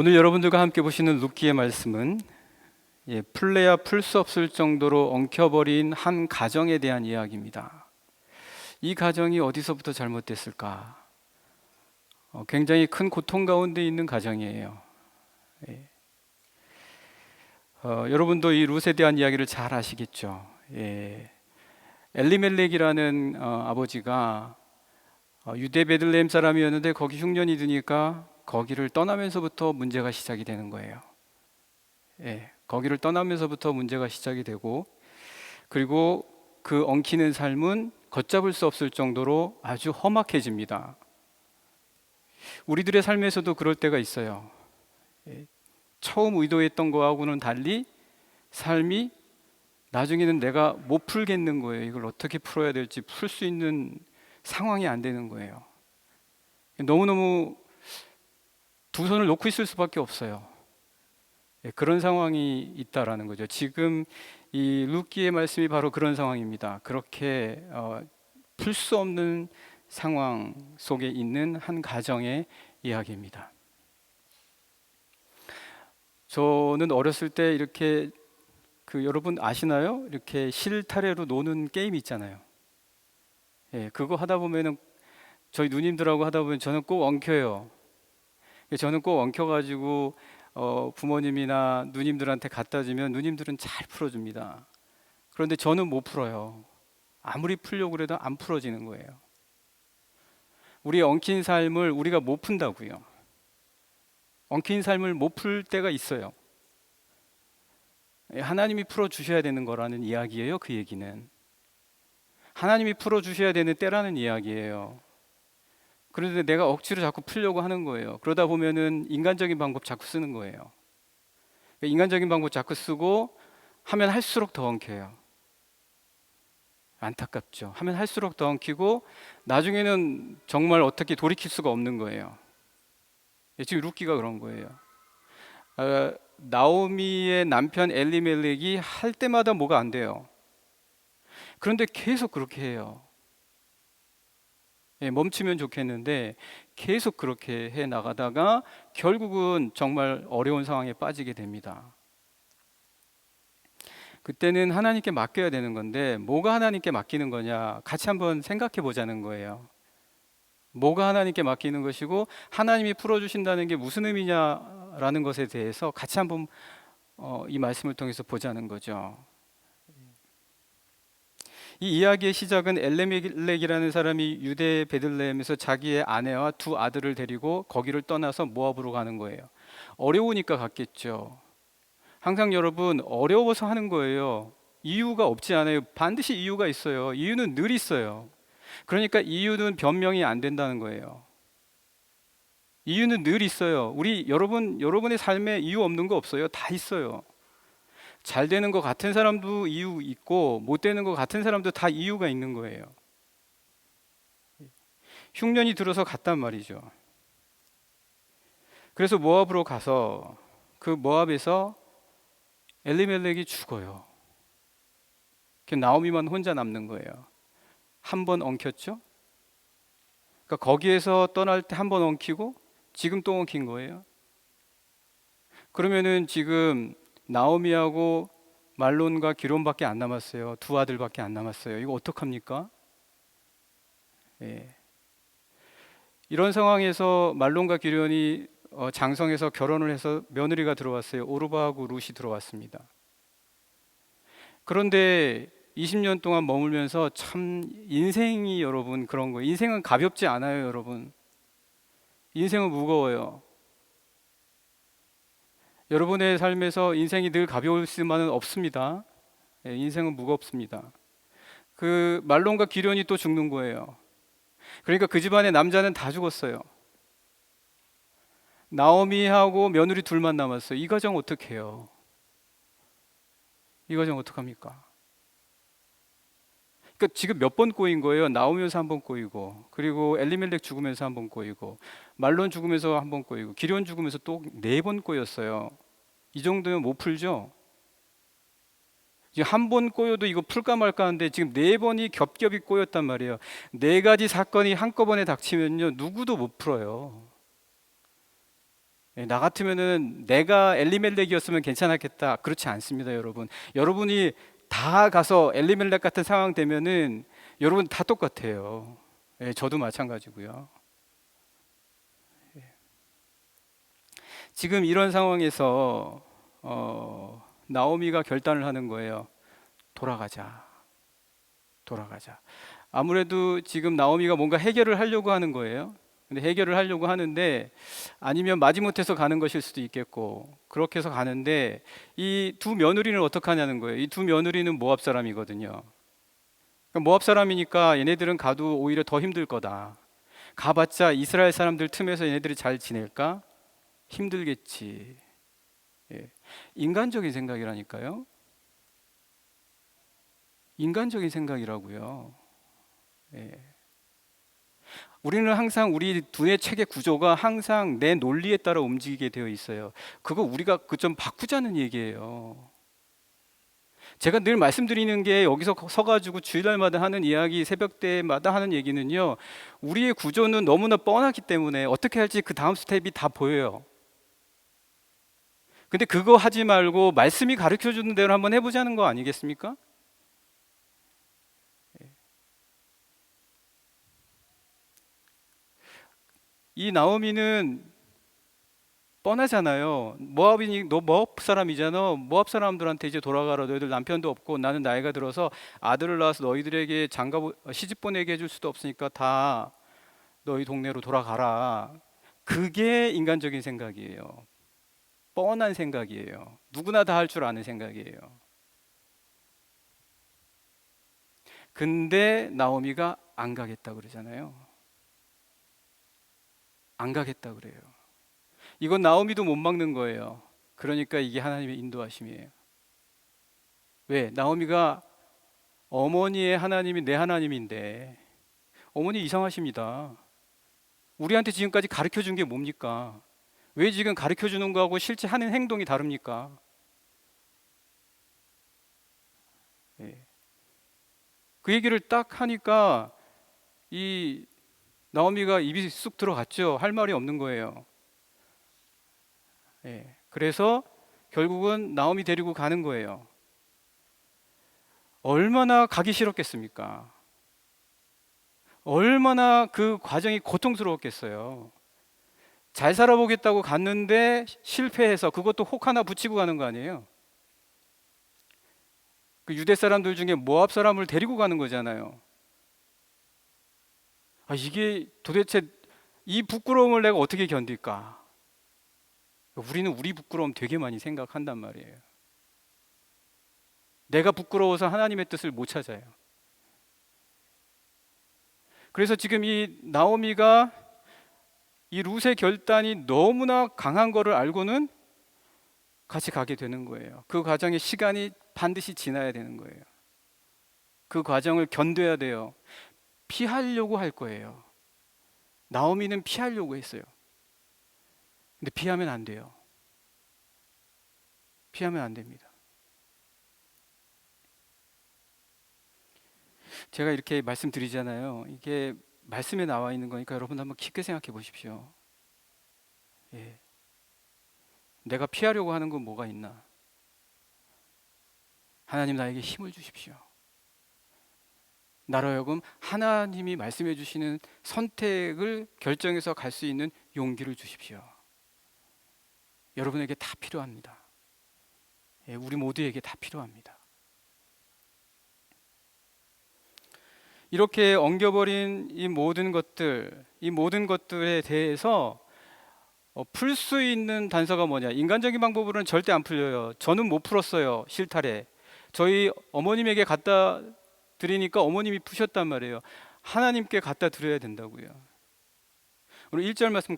오늘 여러분들과 함께 보시는 룻기의 말씀은 풀래야 풀 수 없을 정도로 엉켜버린 한 가정에 대한 이야기입니다. 이 가정이 어디서부터 잘못됐을까? 굉장히 큰 고통 가운데 있는 가정이에요. 여러분도 이 룻에 대한 이야기를 잘 아시겠죠? 엘리멜렉이라는 아버지가 유대 베들레헴 사람이었는데 거기 흉년이 드니까 거기를 떠나면서부터 문제가 시작이 되는 거예요. 거기를 떠나면서부터 문제가 시작이 되고, 그리고 그 엉키는 삶은 걷잡을 수 없을 정도로 아주 험악해집니다. 우리들의 삶에서도 그럴 때가 있어요. 처음 의도했던 거하고는 달리 삶이 나중에는 내가 못 풀겠는 거예요. 이걸 어떻게 풀어야 될지 풀 수 있는 상황이 안 되는 거예요. 너무너무 두 손을 놓고 있을 수밖에 없어요. 그런 상황이 있다라는 거죠. 지금 이 룻기의 말씀이 바로 그런 상황입니다. 그렇게 풀 수 없는 상황 속에 있는 한 가정의 이야기입니다. 저는 어렸을 때 이렇게 여러분 아시나요? 이렇게 실타래로 노는 게임 있잖아요. 그거 하다 보면은 저희 누님들하고 하다 보면 저는 꼭 엉켜요. 저는 꼭 엉켜가지고 부모님이나 누님들한테 갖다 주면 누님들은 잘 풀어줍니다. 그런데 저는 못 풀어요. 아무리 풀려고 해도 안 풀어지는 거예요. 우리 엉킨 삶을 우리가 못 푼다고요. 엉킨 삶을 못 풀 때가 있어요. 하나님이 풀어주셔야 되는 거라는 이야기예요. 그 얘기는 하나님이 풀어주셔야 되는 때라는 이야기예요. 그런데 내가 억지로 자꾸 풀려고 하는 거예요. 그러다 보면은 인간적인 방법 자꾸 쓰는 거예요. 인간적인 방법 자꾸 쓰고 하면 할수록 더 엉켜요. 안타깝죠. 하면 할수록 더 엉키고 나중에는 정말 어떻게 돌이킬 수가 없는 거예요. 지금 룻기가 그런 거예요. 나오미의 남편 엘리멜렉이 할 때마다 뭐가 안 돼요. 그런데 계속 그렇게 해요. 멈추면 좋겠는데 계속 그렇게 해 나가다가 결국은 정말 어려운 상황에 빠지게 됩니다. 그때는 하나님께 맡겨야 되는 건데 뭐가 하나님께 맡기는 거냐 같이 한번 생각해 보자는 거예요. 뭐가 하나님께 맡기는 것이고 하나님이 풀어주신다는 게 무슨 의미냐라는 것에 대해서 같이 한번 이 말씀을 통해서 보자는 거죠. 이 이야기의 시작은 엘레멜렉이라는 사람이 유대 베들레헴에서 자기의 아내와 두 아들을 데리고 거기를 떠나서 모압으로 가는 거예요. 어려우니까 갔겠죠. 항상 여러분 어려워서 하는 거예요. 이유가 없지 않아요. 반드시 이유가 있어요. 이유는 늘 있어요. 그러니까 이유는 변명이 안 된다는 거예요. 이유는 늘 있어요. 여러분의 삶에 이유 없는 거 없어요. 다 있어요. 잘 되는 것 같은 사람도 이유 있고 못 되는 것 같은 사람도 다 이유가 있는 거예요. 흉년이 들어서 갔단 말이죠. 그래서 모압으로 가서 그 모압에서 엘리멜렉이 죽어요. 나오미만 혼자 남는 거예요. 한 번 엉켰죠? 그러니까 거기에서 떠날 때 한 번 엉키고 지금 또 엉킨 거예요. 그러면은 지금 나오미하고 말론과 기론밖에 안 남았어요. 두 아들밖에 안 남았어요. 이거 어떡합니까? 이런 상황에서 말론과 기론이 장성해서 결혼을 해서 며느리가 들어왔어요. 오르바하고 룻이 들어왔습니다. 그런데 20년 동안 머물면서 참 인생이 여러분 그런 거예요. 인생은 가볍지 않아요, 여러분. 인생은 무거워요. 여러분의 삶에서 인생이 늘 가벼울 수만은 없습니다. 인생은 무겁습니다. 그 말론과 기련이 또 죽는 거예요. 그러니까 그 집안의 남자는 다 죽었어요. 나오미하고 며느리 둘만 남았어요. 이 가정 어떻게 해요? 이 가정 어떡합니까? 그러니까 지금 몇 번 꼬인 거예요. 나오면서 한 번 꼬이고, 그리고 엘리멜렉 죽으면서 한 번 꼬이고, 말론 죽으면서 한 번 꼬이고, 기련 죽으면서 또 4번 꼬였어요. 이 정도면 못 풀죠? 지금 한 번 꼬여도 이거 풀까 말까 하는데 지금 4번이 겹겹이 꼬였단 말이에요. 4가지 사건이 한꺼번에 닥치면요 누구도 못 풀어요. 나 같으면은 내가 엘리멜렉이었으면 괜찮았겠다. 그렇지 않습니다, 여러분. 여러분이 다 가서 엘리멜렉 같은 상황 되면은 여러분 다 똑같아요. 저도 마찬가지고요. 지금 이런 상황에서 나오미가 결단을 하는 거예요. 돌아가자. 돌아가자. 아무래도 지금 나오미가 뭔가 해결을 하려고 하는 거예요. 근데 해결을 하려고 하는데 아니면 마지못해서 가는 것일 수도 있겠고 그렇게 해서 가는데 이 두 며느리는 어떻게 하냐는 거예요. 이 두 며느리는 모압 사람이거든요. 그러니까 모압 사람이니까 얘네들은 가도 오히려 더 힘들 거다. 가봤자 이스라엘 사람들 틈에서 얘네들이 잘 지낼까? 힘들겠지. 예. 인간적인 생각이라니까요. 인간적인 생각이라고요. 예. 우리는 항상 우리 두뇌 체계 구조가 항상 내 논리에 따라 움직이게 되어 있어요. 그거 우리가 그 좀 바꾸자는 얘기예요. 제가 늘 말씀드리는 게 여기서 서가지고 주일날마다 하는 이야기, 새벽 때마다 하는 얘기는요. 우리의 구조는 너무나 뻔하기 때문에 어떻게 할지 그 다음 스텝이 다 보여요. 근데 그거 하지 말고 말씀이 가르쳐 주는 대로 한번 해보자는 거 아니겠습니까? 이 나오미는 뻔하잖아요. 모압이니 너 모압 사람이잖아. 모압 사람들한테 이제 돌아가라. 너희들 남편도 없고 나는 나이가 들어서 아들을 낳아서 너희들에게 시집 보내게 해줄 수도 없으니까 다 너희 동네로 돌아가라. 그게 인간적인 생각이에요. 뻔한 생각이에요. 누구나 다 할 줄 아는 생각이에요. 근데 나오미가 안 가겠다 그러잖아요. 안 가겠다 그래요. 이건 나오미도 못 막는 거예요. 그러니까 이게 하나님의 인도하심이에요. 왜? 나오미가 어머니의 하나님이 내 하나님인데 어머니 이상하십니다. 우리한테 지금까지 가르쳐 준 게 뭡니까? 왜 지금 가르쳐 주는 거하고 실제 하는 행동이 다릅니까? 예. 그 얘기를 딱 하니까 이 나오미가 입이 쑥 들어갔죠. 할 말이 없는 거예요. 예. 그래서 결국은 나오미 데리고 가는 거예요. 얼마나 가기 싫었겠습니까? 얼마나 그 과정이 고통스러웠겠어요. 잘 살아보겠다고 갔는데 실패해서 그것도 혹 하나 붙이고 가는 거 아니에요? 그 유대 사람들 중에 모압 사람을 데리고 가는 거잖아요. 이게 도대체 이 부끄러움을 내가 어떻게 견딜까? 우리는 우리 부끄러움 되게 많이 생각한단 말이에요. 내가 부끄러워서 하나님의 뜻을 못 찾아요. 그래서 지금 이 나오미가 이 룻의 결단이 너무나 강한 거를 알고는 같이 가게 되는 거예요. 그 과정의 시간이 반드시 지나야 되는 거예요. 그 과정을 견뎌야 돼요. 피하려고 할 거예요. 나오미는 피하려고 했어요. 근데 피하면 안 돼요. 피하면 안 됩니다. 제가 이렇게 말씀드리잖아요. 이게 말씀에 나와 있는 거니까 여러분 한번 깊게 생각해 보십시오. 예. 내가 피하려고 하는 건 뭐가 있나? 하나님 나에게 힘을 주십시오. 나로 하여금 하나님이 말씀해 주시는 선택을 결정해서 갈 수 있는 용기를 주십시오. 여러분에게 다 필요합니다. 예, 우리 모두에게 다 필요합니다. 이렇게 엉겨버린 이 모든 것들에 대해서 풀 수 있는 단서가 뭐냐? 인간적인 방법으로는 절대 안 풀려요. 저는 못 풀었어요. 실타래. 저희 어머님에게 갖다 드리니까 어머님이 푸셨단 말이에요. 하나님께 갖다 드려야 된다고요. 우리 1절 말씀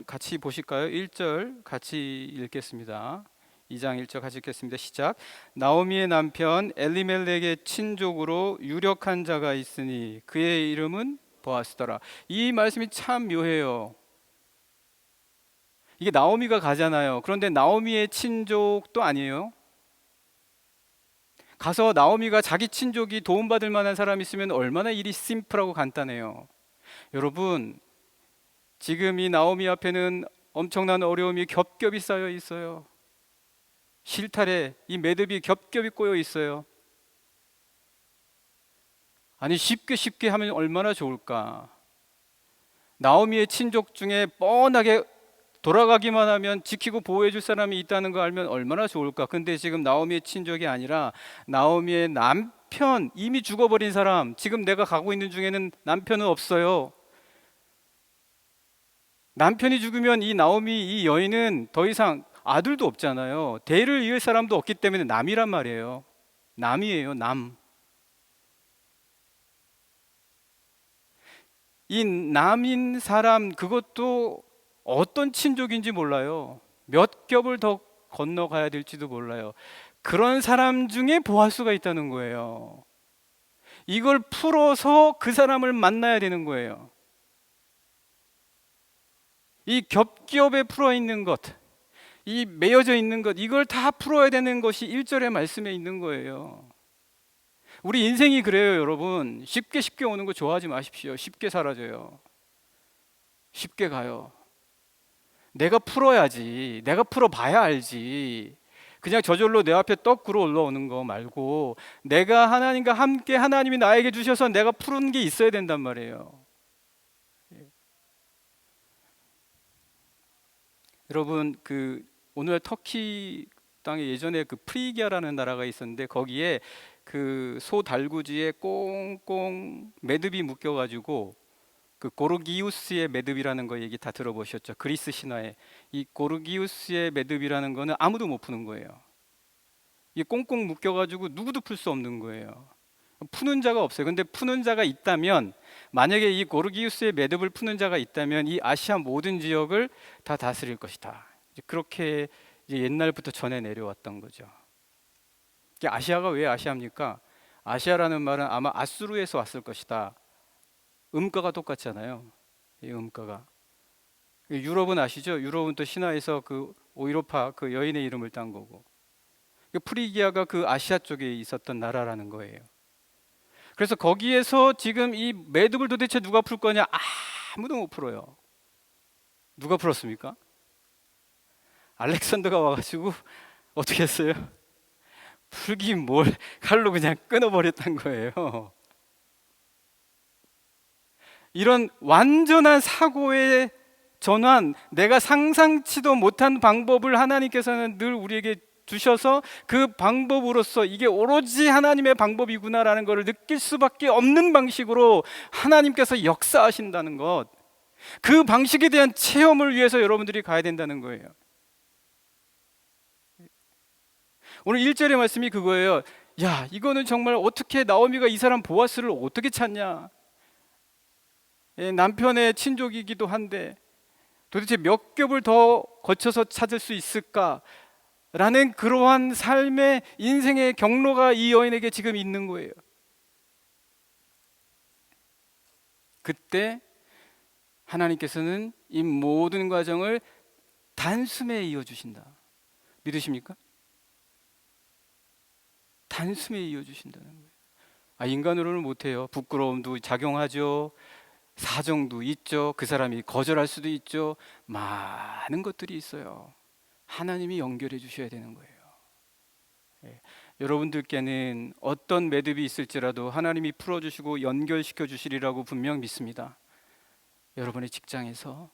같이 보실까요? 1절 같이 읽겠습니다. 2장 1절 같이 읽겠습니다. 시작. 나오미의 남편 엘리멜렉의 친족으로 유력한 자가 있으니 그의 이름은 보아스더라. 이 말씀이 참 묘해요. 이게 나오미가 가잖아요. 그런데 나오미의 친족도 아니에요. 가서 나오미가 자기 친족이 도움받을 만한 사람이 있으면 얼마나 일이 심플하고 간단해요. 여러분, 지금 이 나오미 앞에는 엄청난 어려움이 겹겹이 쌓여 있어요. 실타래, 이 매듭이 겹겹이 꼬여 있어요. 아니, 쉽게 하면 얼마나 좋을까? 나오미의 친족 중에 뻔하게 돌아가기만 하면 지키고 보호해 줄 사람이 있다는 거 알면 얼마나 좋을까? 근데 지금 나오미의 친족이 아니라 나오미의 남편, 이미 죽어버린 사람, 지금 내가 가고 있는 중에는 남편은 없어요. 남편이 죽으면 이 나오미, 이 여인은 더 이상 아들도 없잖아요. 대를 이을 사람도 없기 때문에 남이란 말이에요. 남이에요, 남. 이 남인 사람, 그것도 어떤 친족인지 몰라요. 몇 겹을 더 건너가야 될지도 몰라요. 그런 사람 중에 보아스가 있다는 거예요. 이걸 풀어서 그 사람을 만나야 되는 거예요. 이 겹겹에 풀어 있는 것, 이 매여져 있는 것, 이걸 다 풀어야 되는 것이 1절의 말씀에 있는 거예요. 우리 인생이 그래요, 여러분. 쉽게 오는 거 좋아하지 마십시오. 쉽게 사라져요. 쉽게 가요. 내가 풀어야지. 내가 풀어봐야 알지. 그냥 저절로 내 앞에 떡 굴어 올라오는 거 말고 내가 하나님과 함께 하나님이 나에게 주셔서 내가 푸는 게 있어야 된단 말이에요. 여러분, 그 오늘 터키 땅에 예전에 그 프리기아라는 나라가 있었는데 거기에 그 소 달구지에 꽁꽁 매듭이 묶여가지고 그 고르기우스의 매듭이라는 거 얘기 다 들어보셨죠? 그리스 신화에 이 고르기우스의 매듭이라는 거는 아무도 못 푸는 거예요. 이 꽁꽁 묶여가지고 누구도 풀 수 없는 거예요. 푸는 자가 없어요. 근데 푸는 자가 있다면, 만약에 이 고르기우스의 매듭을 푸는 자가 있다면 이 아시아 모든 지역을 다 다스릴 것이다. 이제 그렇게 이제 옛날부터 전해 내려왔던 거죠. 이게 아시아가 왜 아시아입니까? 아시아라는 말은 아마 아수르에서 왔을 것이다. 음가가 똑같잖아요. 이 음가가. 유럽은 아시죠? 유럽은 또 신화에서 그 오이로파 그 여인의 이름을 딴 거고. 프리기아가 그 아시아 쪽에 있었던 나라라는 거예요. 그래서 거기에서 지금 이 매듭을 도대체 누가 풀 거냐? 아무도 못 풀어요. 누가 풀었습니까? 알렉산더가 와가지고 어떻게 했어요? 풀긴 뭘, 칼로 그냥 끊어버렸단 거예요. 이런 완전한 사고의 전환, 내가 상상치도 못한 방법을 하나님께서는 늘 우리에게 주셔서 그 방법으로서 이게 오로지 하나님의 방법이구나라는 것을 느낄 수밖에 없는 방식으로 하나님께서 역사하신다는 것, 그 방식에 대한 체험을 위해서 여러분들이 가야 된다는 거예요. 오늘 1절의 말씀이 그거예요. 야, 이거는 정말 어떻게 나오미가 이 사람 보아스를 어떻게 찾냐? 남편의 친족이기도 한데 도대체 몇 겹을 더 거쳐서 찾을 수 있을까? 라는 그러한 삶의 인생의 경로가 이 여인에게 지금 있는 거예요. 그때 하나님께서는 이 모든 과정을 단숨에 이어주신다. 믿으십니까? 단숨에 이어주신다는 거예요. 인간으로는 못해요. 부끄러움도 작용하죠. 사정도 있죠. 그 사람이 거절할 수도 있죠. 많은 것들이 있어요. 하나님이 연결해 주셔야 되는 거예요. 예. 여러분들께는 어떤 매듭이 있을지라도 하나님이 풀어주시고 연결시켜 주시리라고 분명 믿습니다. 여러분의 직장에서,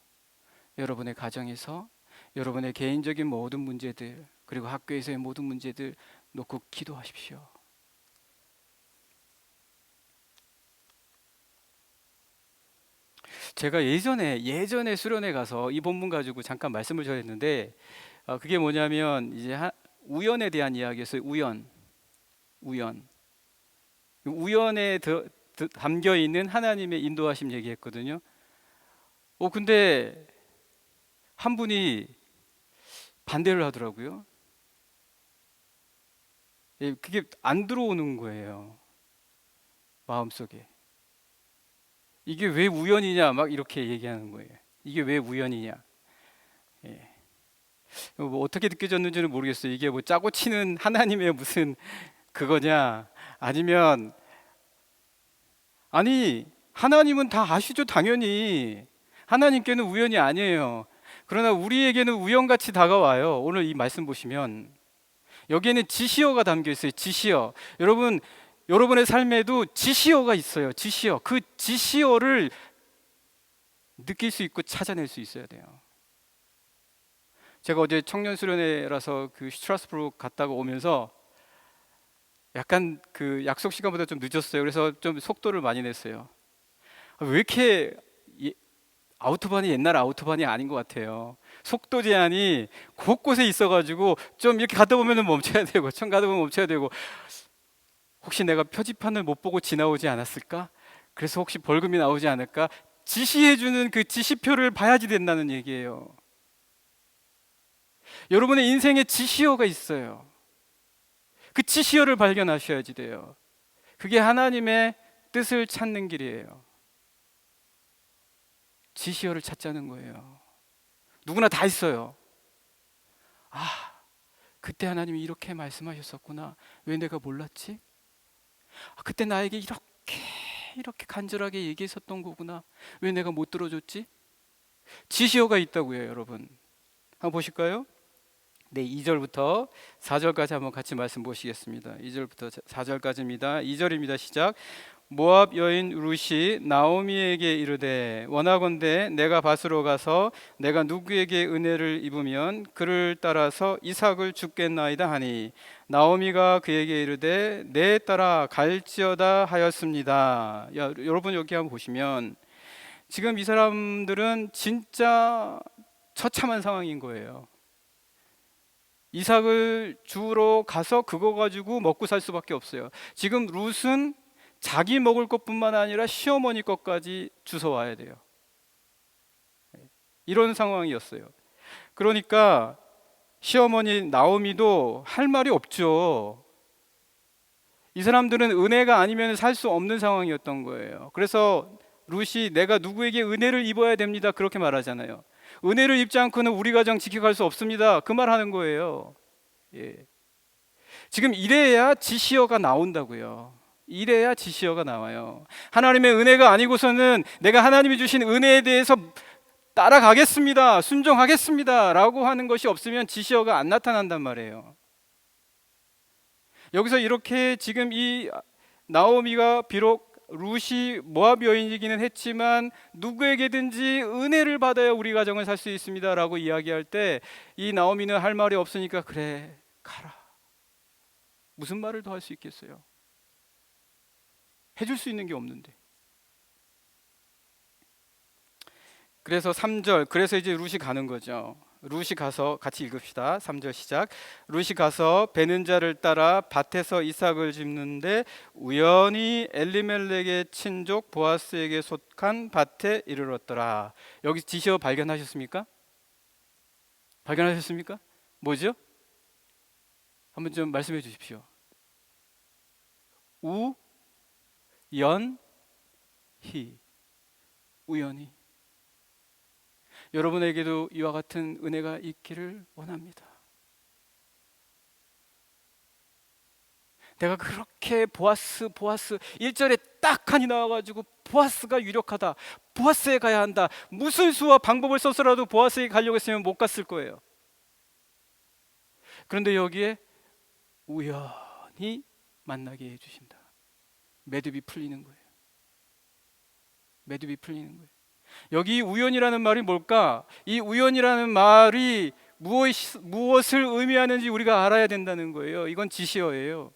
여러분의 가정에서, 여러분의 개인적인 모든 문제들, 그리고 학교에서의 모든 문제들 놓고 기도하십시오. 제가 예전에 수련회 가서 이 본문 가지고 잠깐 말씀을 전했는데 그게 뭐냐면 이제 우연에 대한 이야기였어요. 우연에 담겨 있는 하나님의 인도하심 얘기했거든요. 근데 한 분이 반대를 하더라고요. 그게 안 들어오는 거예요. 마음속에. 이게 왜 우연이냐 막 이렇게 얘기하는 거예요. 이게 왜 우연이냐. 예. 뭐 어떻게 느껴졌는지는 모르겠어요. 이게 뭐 짜고 치는 하나님의 무슨 그거냐, 아니면 아니 하나님은 다 아시죠. 당연히 하나님께는 우연이 아니에요. 그러나 우리에게는 우연같이 다가와요. 오늘 이 말씀 보시면 여기에는 지시어가 담겨 있어요. 지시어. 여러분, 여러분의 삶에도 지시어가 있어요. 지시어. 그 지시어를 느낄 수 있고 찾아낼 수 있어야 돼요. 제가 어제 청년 수련회라서 그 슈트라스부르크 갔다가 오면서 약간 그 약속 시간보다 좀 늦었어요. 그래서 좀 속도를 많이 냈어요. 왜 이렇게 아우토반이 옛날 아우토반이 아닌 것 같아요. 속도 제한이 곳곳에 있어가지고 좀 이렇게 가다 보면 멈춰야 되고, 좀 가다 보면 멈춰야 되고, 혹시 내가 표지판을 못 보고 지나오지 않았을까? 그래서 혹시 벌금이 나오지 않을까? 지시해주는 그 지시표를 봐야지 된다는 얘기예요. 여러분의 인생에 지시어가 있어요. 그 지시어를 발견하셔야지 돼요. 그게 하나님의 뜻을 찾는 길이에요. 지시어를 찾자는 거예요. 누구나 다 있어요. 아, 그때 하나님이 이렇게 말씀하셨었구나. 왜 내가 몰랐지? 그때 나에게 이렇게 간절하게 얘기했었던 거구나. 왜 내가 못 들어줬지? 지시어가 있다고요, 여러분. 한번 보실까요? 네, 2절부터 4절까지 한번 같이 말씀 보시겠습니다. 2절부터 4절까지입니다. 2절입니다. 시작. 모압 여인 룻이 나오미에게 이르되 원하건대 내가 밭으로 가서 내가 누구에게 은혜를 입으면 그를 따라서 이삭을 주겠나이다 하니 나오미가 그에게 이르되 내 따라 갈지어다 하였습니다. 여러분 여기 한번 보시면 지금 이 사람들은 진짜 처참한 상황인 거예요. 이삭을 주우러 가서 그거 가지고 먹고 살 수밖에 없어요. 지금 룻은 자기 먹을 것뿐만 아니라 시어머니 것까지 주워와야 돼요. 이런 상황이었어요. 그러니까 시어머니 나오미도 할 말이 없죠. 이 사람들은 은혜가 아니면 살 수 없는 상황이었던 거예요. 그래서 룻이 내가 누구에게 은혜를 입어야 됩니다. 그렇게 말하잖아요. 은혜를 입지 않고는 우리 가정 지켜갈 수 없습니다. 그 말 하는 거예요. 예. 지금 이래야 지시어가 나온다고요. 이래야 지시어가 나와요. 하나님의 은혜가 아니고서는 내가 하나님이 주신 은혜에 대해서 따라가겠습니다, 순종하겠습니다 라고 하는 것이 없으면 지시어가 안 나타난단 말이에요. 여기서 이렇게 지금 이 나오미가 비록 룻이 모압 여인이기는 했지만 누구에게든지 은혜를 받아야 우리 가정을 살 수 있습니다 라고 이야기할 때 이 나오미는 할 말이 없으니까 그래 가라. 무슨 말을 더 할 수 있겠어요? 해줄 수 있는 게 없는데. 그래서 3절, 그래서 이제 룻이 가는 거죠. 룻이 가서 같이 읽읍시다. 3절 시작. 룻이 가서 베는 자를 따라 밭에서 이삭을 짚는데 우연히 엘리멜렉의 친족 보아스에게 속한 밭에 이르렀더라. 여기 지시어 발견하셨습니까? 발견하셨습니까? 뭐죠? 한번 좀 말씀해 주십시오. 우연히. 우연히. 여러분에게도 이와 같은 은혜가 있기를 원합니다. 내가 그렇게 보아스 1절에 딱 하니 나와가지고 보아스가 유력하다, 보아스에 가야 한다, 무슨 수와 방법을 써서라도 보아스에 가려고 했으면 못 갔을 거예요. 그런데 여기에 우연히 만나게 해주신다. 매듭이 풀리는 거예요. 매듭이 풀리는 거예요. 여기 우연이라는 말이 뭘까? 이 우연이라는 말이 무엇을 의미하는지 우리가 알아야 된다는 거예요. 이건 지시어예요.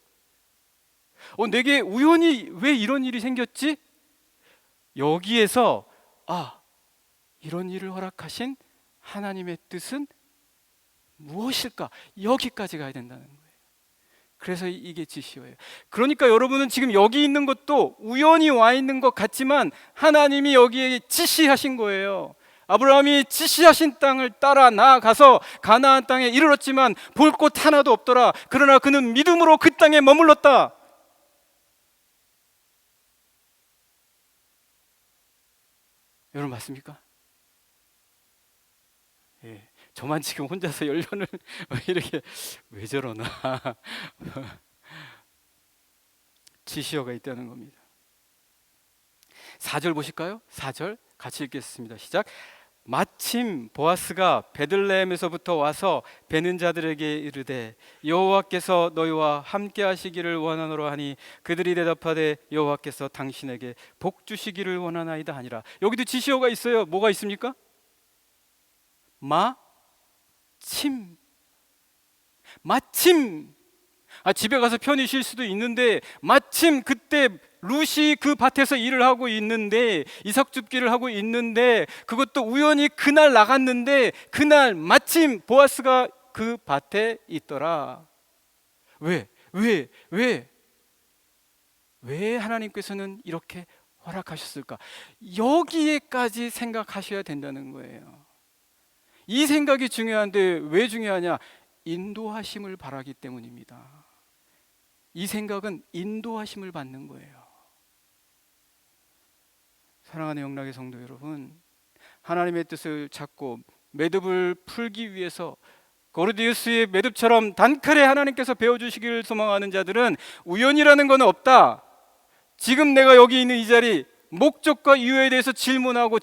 내게 우연히 왜 이런 일이 생겼지? 여기에서 이런 일을 허락하신 하나님의 뜻은 무엇일까? 여기까지 가야 된다는 거예요. 그래서 이게 지시어예요. 그러니까 여러분은 지금 여기 있는 것도 우연히 와 있는 것 같지만 하나님이 여기에 지시하신 거예요. 아브라함이 지시하신 땅을 따라 나아가서 가나안 땅에 이르렀지만 볼 곳 하나도 없더라. 그러나 그는 믿음으로 그 땅에 머물렀다. 여러분 맞습니까? 예. 저만 지금 혼자서 연륜을 이렇게 왜 저러나 지시어가 있다는 겁니다. 4절 보실까요? 4절 같이 읽겠습니다. 시작. 마침 보아스가 베들레헴에서부터 와서 베는 자들에게 이르되 여호와께서 너희와 함께 하시기를 원하노라 하니 그들이 대답하되 여호와께서 당신에게 복 주시기를 원하나이다 하니라. 여기도 지시어가 있어요. 뭐가 있습니까? 마침. 마침. 집에 가서 편히 쉴 수도 있는데 마침 그때 룻이 그 밭에서 일을 하고 있는데, 이삭 줍기를 하고 있는데, 그것도 우연히 그날 나갔는데 그날 마침 보아스가 그 밭에 있더라. 왜 하나님께서는 이렇게 허락하셨을까? 여기에까지 생각하셔야 된다는 거예요. 이 생각이 중요한데 왜 중요하냐? 인도하심을 바라기 때문입니다. 이 생각은 인도하심을 받는 거예요. 사랑하는 영락의 성도 여러분, 하나님의 뜻을 찾고 매듭을 풀기 위해서 고르디우스의 매듭처럼 단칼에 하나님께서 배워주시기를 소망하는 자들은 우연이라는 건 없다. 지금 내가 여기 있는 이 자리, 목적과 이유에 대해서 질문하고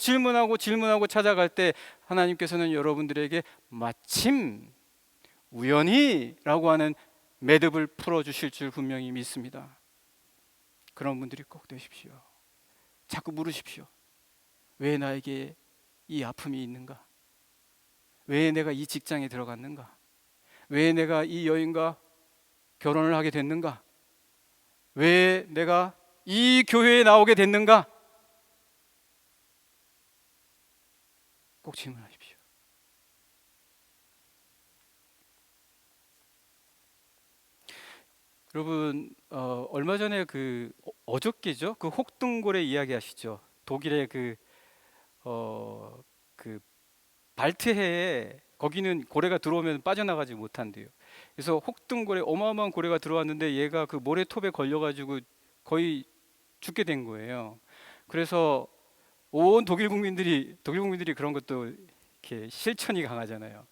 찾아갈 때 하나님께서는 여러분들에게 마침 우연히라고 하는 매듭을 풀어주실 줄 분명히 믿습니다. 그런 분들이 꼭 되십시오. 자꾸 물으십시오. 왜 나에게 이 아픔이 있는가? 왜 내가 이 직장에 들어갔는가? 왜 내가 이 여인과 결혼을 하게 됐는가? 왜 내가 이 교회에 나오게 됐는가? 꼭 질문하십시오. 여러분, 얼마 전에 어저께죠? 그 혹등고래 이야기 아시죠? 독일의 그 발트해에 거기는 고래가 들어오면 빠져나가지 못한대요. 그래서 혹등고래, 어마어마한 고래가 들어왔는데 얘가 그 모래톱에 걸려가지고 거의 죽게 된 거예요. 그래서 온 독일 국민들이 그런 것도 이렇게 실천이 강하잖아요.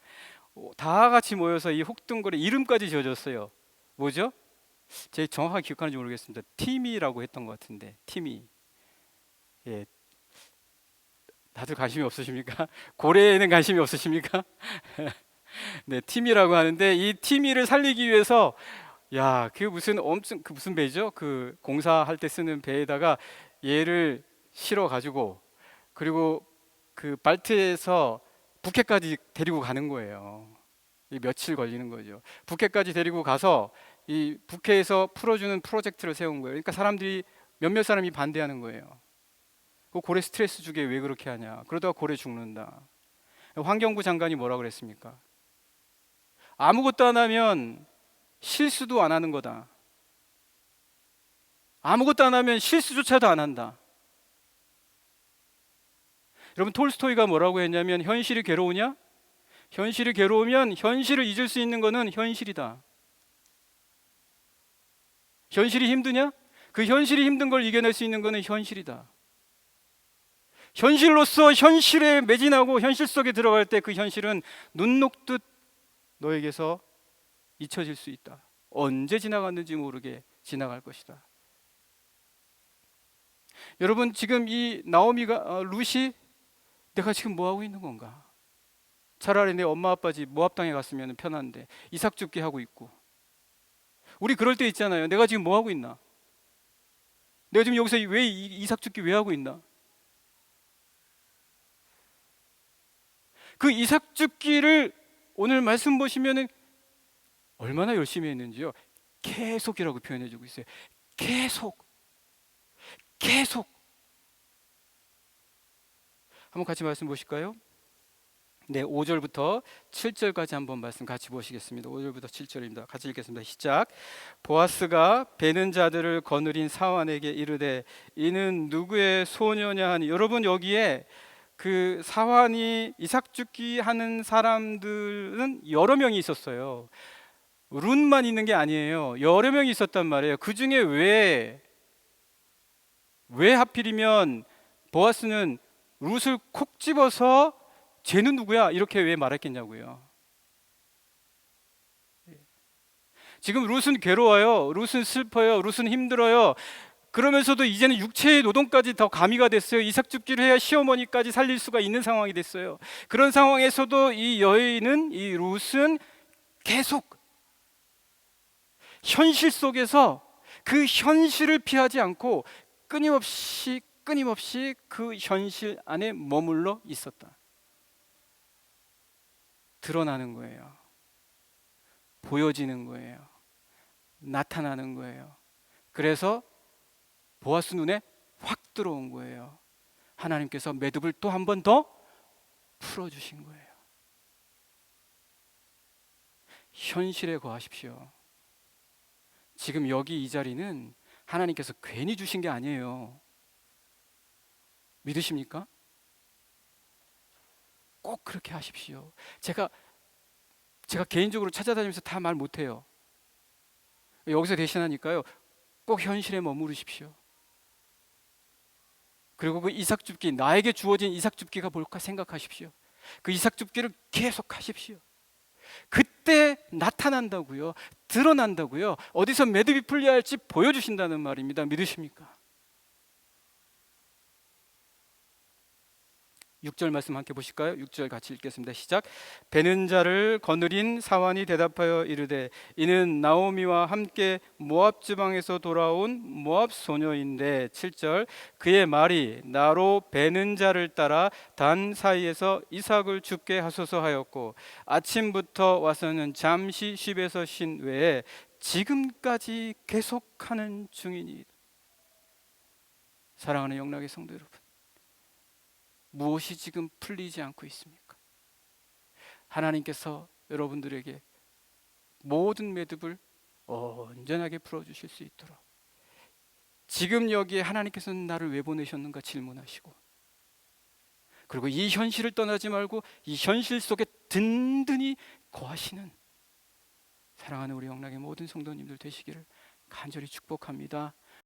다 같이 모여서 이 혹등고래 이름까지 지어줬어요. 뭐죠? 제 정확하게 기억하는지 모르겠습니다. 티미라고 했던 것 같은데, 티미. 예, 다들 관심이 없으십니까? 고래에는 관심이 없으십니까? 네, 티미라고 하는데 이 티미를 살리기 위해서 그 무슨 배죠? 그 공사할 때 쓰는 배에다가 얘를 실어 가지고 그리고 그 발트에서 북해까지 데리고 가는 거예요. 며칠 걸리는 거죠. 북해까지 데리고 가서 이 북해에서 풀어주는 프로젝트를 세운 거예요. 그러니까 몇몇 사람이 반대하는 거예요. 그 고래 스트레스 주게 왜 그렇게 하냐? 그러다가 고래 죽는다. 환경부 장관이 뭐라 그랬습니까? 아무것도 안 하면 실수도 안 하는 거다. 아무것도 안 하면 실수조차도 안 한다. 여러분, 톨스토이가 뭐라고 했냐면 현실이 괴로우냐? 현실이 괴로우면 현실을 잊을 수 있는 거는 현실이다. 현실이 힘드냐? 그 현실이 힘든 걸 이겨낼 수 있는 거는 현실이다. 현실로서 현실에 매진하고 현실 속에 들어갈 때 그 현실은 눈 녹듯 너에게서 잊혀질 수 있다. 언제 지나갔는지 모르게 지나갈 것이다. 여러분, 지금 이 룻이 내가 지금 뭐 하고 있는 건가? 차라리 내 엄마 아빠 집 모압 땅에 갔으면 편한데 이삭 줍기 하고 있고. 우리 그럴 때 있잖아요. 내가 지금 뭐 하고 있나? 내가 지금 여기서 왜 이삭 줍기 왜 하고 있나? 그 이삭 줍기를 오늘 말씀 보시면은 얼마나 열심히 했는지요. 계속이라고 표현해 주고 있어요. 계속. 한번 같이 말씀 보실까요? 네, 5절부터 7절까지 한번 말씀 같이 보시겠습니다. 5절부터 7절입니다. 같이 읽겠습니다. 시작. 보아스가 베는 자들을 거느린 사환에게 이르되 이는 누구의 소녀냐 하니. 여러분, 여기에 그 사환이 이삭 줍기 하는 사람들은 여러 명이 있었어요. 룻만 있는 게 아니에요. 여러 명이 있었단 말이에요. 그 중에 왜 하필이면 보아스는 룻을 콕 집어서 쟤는 누구야? 이렇게 왜 말했겠냐고요. 지금 룻은 괴로워요. 룻은 슬퍼요. 룻은 힘들어요. 그러면서도 이제는 육체의 노동까지 더 가미가 됐어요. 이삭 줍기를 해야 시어머니까지 살릴 수가 있는 상황이 됐어요. 그런 상황에서도 이 여인은, 이 룻은 계속 현실 속에서 그 현실을 피하지 않고 끊임없이 그 현실 안에 머물러 있었다. 드러나는 거예요. 보여지는 거예요. 나타나는 거예요. 그래서 보아스 눈에 확 들어온 거예요. 하나님께서 매듭을 또 한 번 더 풀어주신 거예요. 현실에 거하십시오. 지금 여기 이 자리는 하나님께서 괜히 주신 게 아니에요. 믿으십니까? 꼭 그렇게 하십시오. 제가 개인적으로 찾아다니면서 다 말 못해요. 여기서 대신하니까요. 꼭 현실에 머무르십시오. 그리고 그 이삭 줍기, 나에게 주어진 이삭 줍기가 뭘까 생각하십시오. 그 이삭 줍기를 계속 하십시오. 그때 나타난다고요. 드러난다고요. 어디서 매듭이 풀려야 할지 보여주신다는 말입니다. 믿으십니까? 6절 말씀 함께 보실까요? 6절 같이 읽겠습니다. 시작. 베는 자를 거느린 사환이 대답하여 이르되 이는 나오미와 함께 모압 지방에서 돌아온 모압 소녀인데 7절 그의 말이 나로 베는 자를 따라 단 사이에서 이삭을 죽게 하소서 하였고 아침부터 와서는 잠시 집에서 쉰 외에 지금까지 계속하는 중이니. 사랑하는 영락의 성도 여러분, 무엇이 지금 풀리지 않고 있습니까? 하나님께서 여러분들에게 모든 매듭을 온전하게 풀어주실 수 있도록 지금 여기에 하나님께서는 나를 왜 보내셨는가 질문하시고, 그리고 이 현실을 떠나지 말고 이 현실 속에 든든히 거하시는 사랑하는 우리 영락의 모든 성도님들 되시기를 간절히 축복합니다.